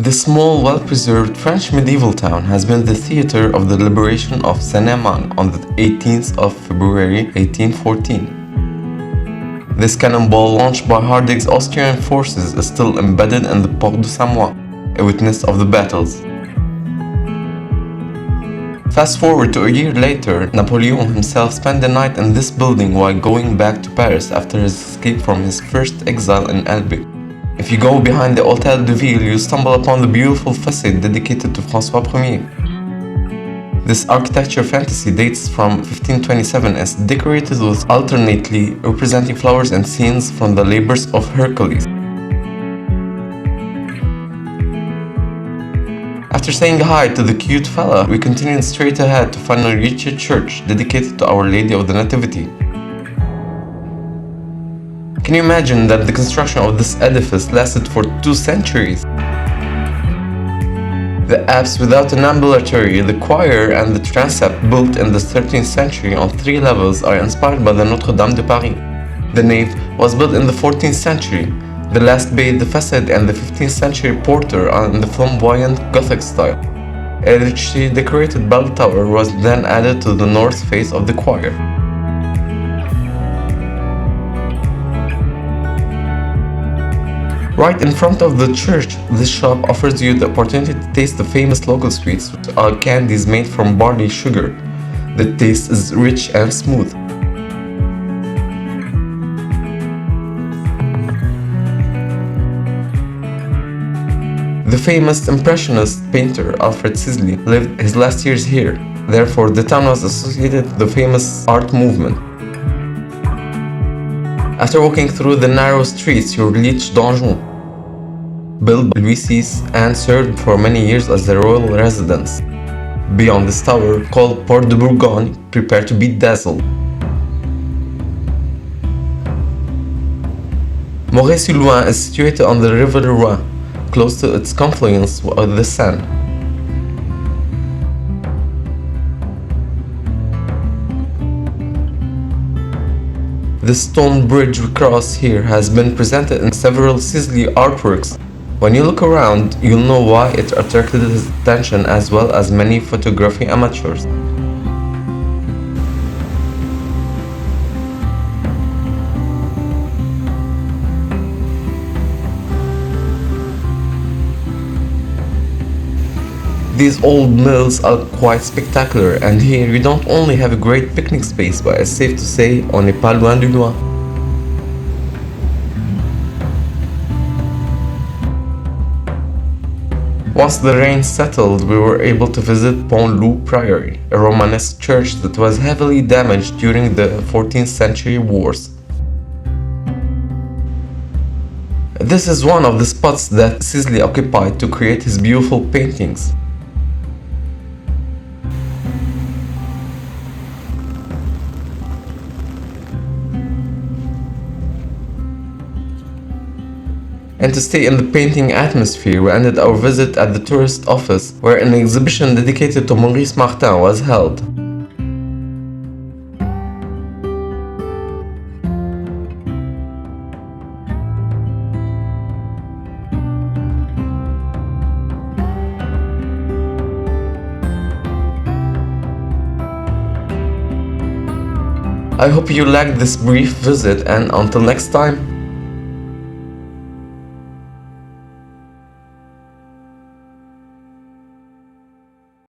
This small, well-preserved French medieval town has been the theater of the liberation of Seine-et-Marne on the 18th of February 1814. This cannonball launched by Hardeg's Austrian forces is still embedded in the Porte de Samois, a witness of the battles. Fast forward to a year later, Napoleon himself spent the night in this building while going back to Paris after his escape from his first exile in Elbe. If you go behind the Hôtel de Ville, you stumble upon the beautiful facade dedicated to François Ier. This architecture fantasy dates from 1527 and is decorated with alternately representing flowers and scenes from the labors of Hercules. After saying hi to the cute fella, we continued straight ahead to finally reach a church dedicated to Our Lady of the Nativity. Can you imagine that the construction of this edifice lasted for 2 centuries? The apse without an ambulatory, the choir, and the transept built in the 13th century on 3 levels are inspired by the Notre Dame de Paris. The nave was built in the 14th century. The last bay, the facade, and the 15th century portal are in the flamboyant Gothic style. A richly decorated bell tower was then added to the north face of the choir. Right in front of the church, this shop offers you the opportunity to taste the famous local sweets, which are candies made from barley sugar. The taste is rich and smooth. The famous Impressionist painter Alfred Sisley lived his last years here. Therefore, the town was associated with the famous art movement. After walking through the narrow streets, you reach Donjon, built by Louis VI and served for many years as the royal residence. Beyond this tower, called Porte de Bourgogne, prepare to be dazzled. Moret-sur-Loing is situated on the River Loire, close to its confluence with the Seine. The stone bridge we cross here has been presented in several Sisley artworks. When you look around, you'll know why it attracted his attention as well as many photography amateurs. These old mills are quite spectacular, and here you don't only have a great picnic space, but it's safe to say on n'est pas loin du loin. Once the rain settled, we were able to visit Pont-Loup Priory, a Romanesque church that was heavily damaged during the 14th century wars. This is one of the spots that Sisley occupied to create his beautiful paintings. And to stay in the painting atmosphere, we ended our visit at the tourist office, where an exhibition dedicated to Maurice Martin was held. I hope you liked this brief visit, and until next time.